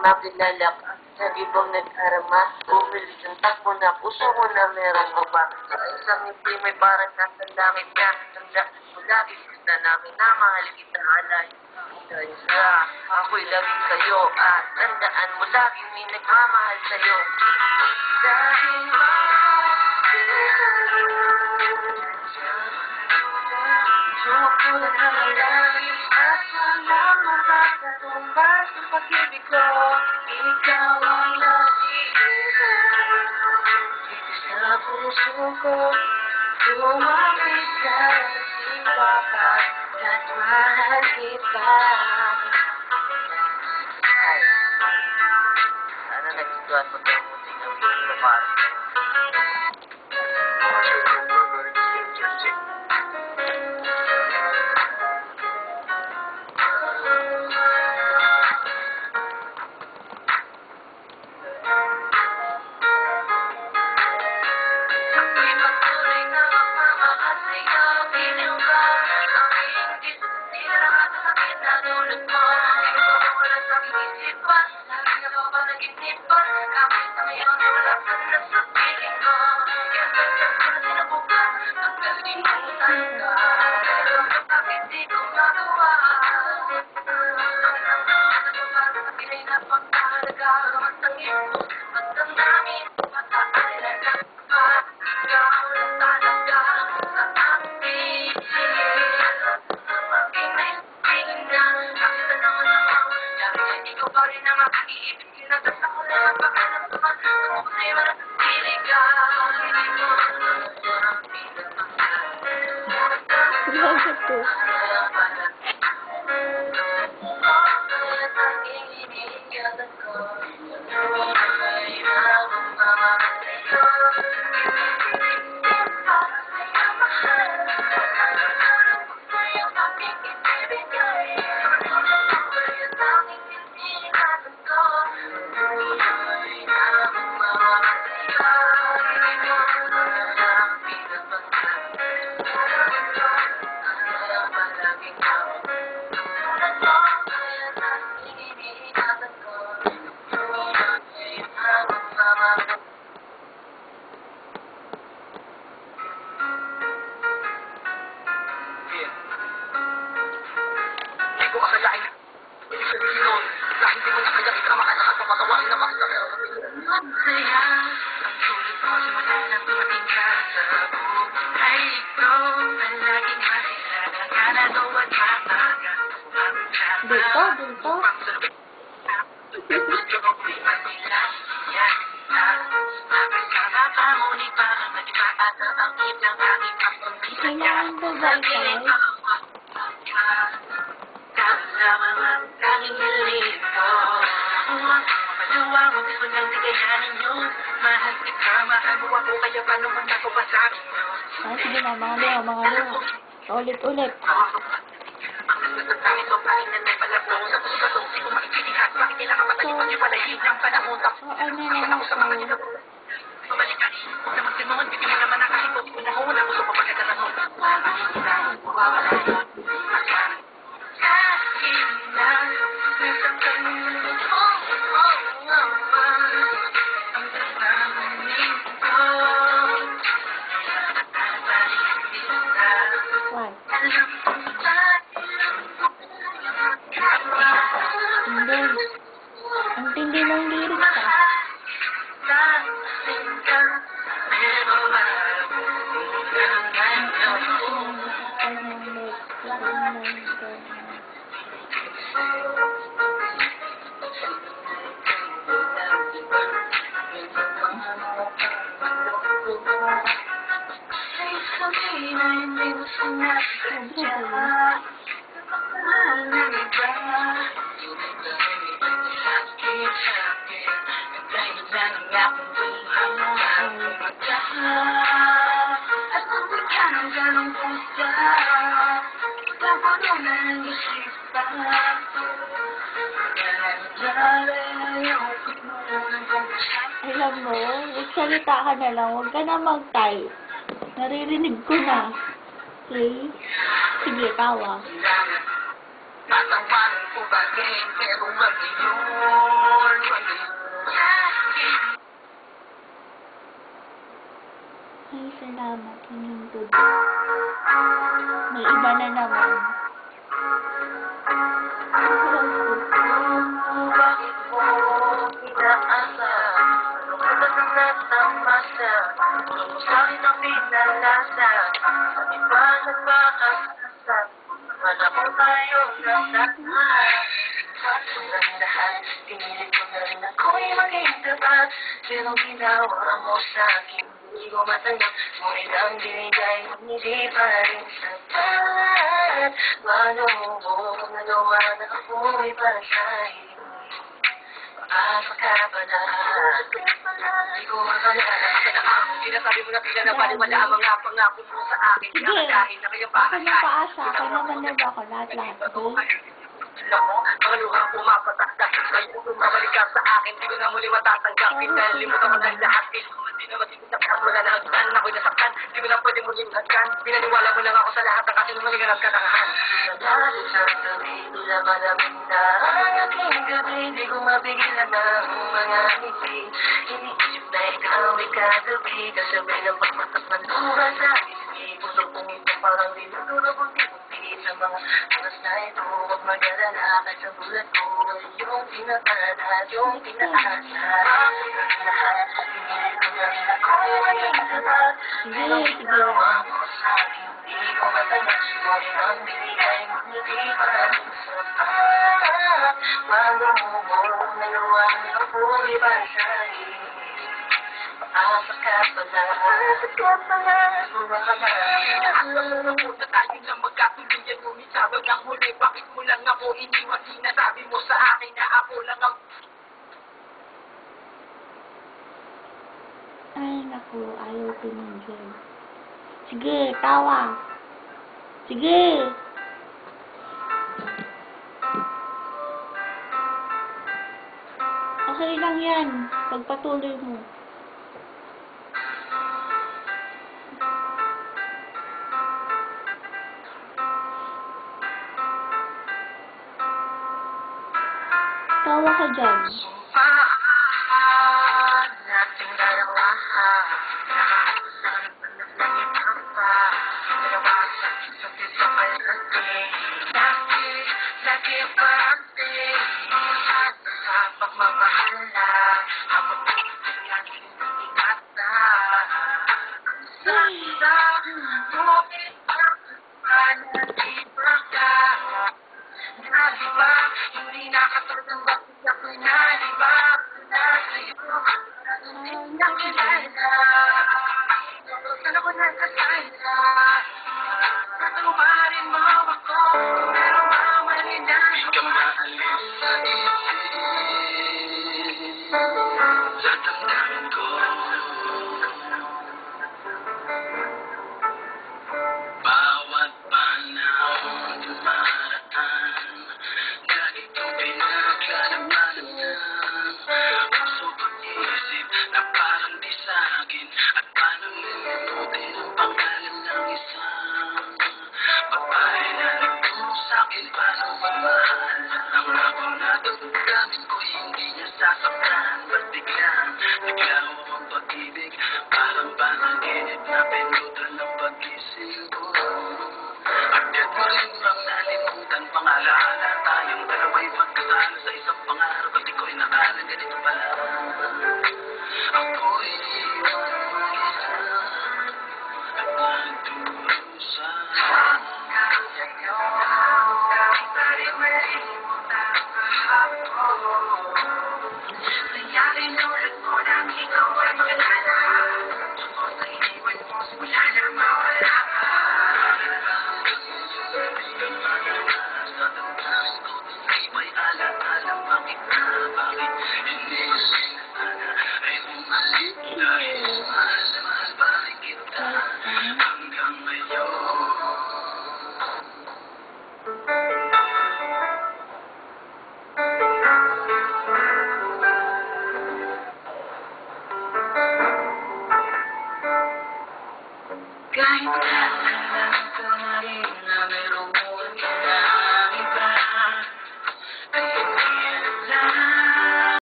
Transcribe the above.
makilala ka sa ibang nag-arama, bumili ng takbo na puso mo na meron ka ba? Sa isang hindi may parang nasa langit na, tanda mo lagi na namin na mahal kita alay. Dahil sa ako'y laging sa'yo at tandaan mo laging may nagmamahal sa'yo. Dahil sumapunan ang langit at walang makakatumbas sa pag-ibig ko. Ikaw ang nag-iisip dito sa puso ko. Lumapit ka si Papa at mahal kita. Ay, sana nagustuhan mo daw mo din ang video para sa'yo. Sige na, mga liwa. Ulit. Ang tindi ng lyrics ah. Alam mo, magsalita ka na lang. Huwag ka na mag-type. Naririnig ko na. Okay? Sige, tawa. Tatawanan ko ba din, pero wag yun. salamat. Hinintod. May iba na naman. Bakit mo inaasa? Ano ba nang natamasa? Puro mo sa'kin ang pinalasa. Sa iba nagpakasasa. Wala mo tayong nasahan. Pasok ng lahat. Pinilit ko na rin ako'y maging tapat. Pero ginawa mo sa'kin, hindi ko matanggap. Ngunit ang binigay mo hindi pa rin sapat. Paano mo nagawa na ako'y para sa'yo? Paasa ka pala. Hindi ko makakala. Sinasabi mo na pila na baliwala ang mga pangako mo sa akin. Sige. Dahil na kayo Ako na paasa. Ako naman na ba ako lahat-lahat. Alam mo, mga luhang pumapatak dahil sa'yo kung mabalik ka sa akin, di ko na muli matatanggapin dahil limutan mo na lahat. Hindi na masigit-sakit mo na nahagdan, ako'y nasaktan, di ko na pwede muling hagdan. Pinaniwala mo lang ako sa lahat ng kasinungalingan at katangahan. Nagdalo sa gabi, tila malamig na ang aking gabi, di ko mapigilan ng mga ngiti. Iniisip na ikaw ay kagabi, kasabay ng pagmatas ng luha sa isip. Puso kong ito parang dinuduro bunti-bunti sa mga oras na ito. Huwag mag-alala ka sa bulat ko, yung pinakada, yung pinaasa. Bakit ang lahat, pinilit ko na rin ako'y maging sapat. Pero ginawa mo sa'kin, di ko matanggap. Ngunit ang binigay mo, hindi pa rin sapat. Paano mo nagawa na ako'y para sa'yo? Paasa ka pala. Paasa ka pala. Sura ka na. Alam mo na muna tayo na magkatuluyan. Ngunit sabag ang huli, bakit mo lang ako iniwan? Sinasabi mo sa akin na ako lang ang... Ay, naku. Ayaw tumigil. Sige, tawa. Sige. Okay lang yan. Pagpatuloy mo. Tawa ka dyan. Sumpaan nating dalawa. Nakakasalan pa ng ikaw pa. Dalawa sa isa't isa pagdating. Lagi parating. Sa pagmamahal na ako natin ingatan. Sa ngunit ang panatiba ka. Na diba, hindi nakatulong bakit ako'y naliba. Na sa'yo, hindi nakilala. Saan ako nagkasala? Tatawarin mo ako, pero mamali na ako. Kamaalis sa isip, sa damdamin ko. Bawat panahon dumaraan, ganito pinaglalamanan na puso pag-isip na parang di sa'kin. At paano limutin ang pangalan ng isang babae na nagturo sa'kin paano magmahal. Ang ako na damdamin ko hindi niya sasaktan. Ba't bigla akong pag-ibig, parang panaginip na pinutan ng pag-isip ko. Agad mo rin bang nalimutan, pangalaala tayong dalawa'y magkasala sa isang pangarap at iko'y nakala ganito pala.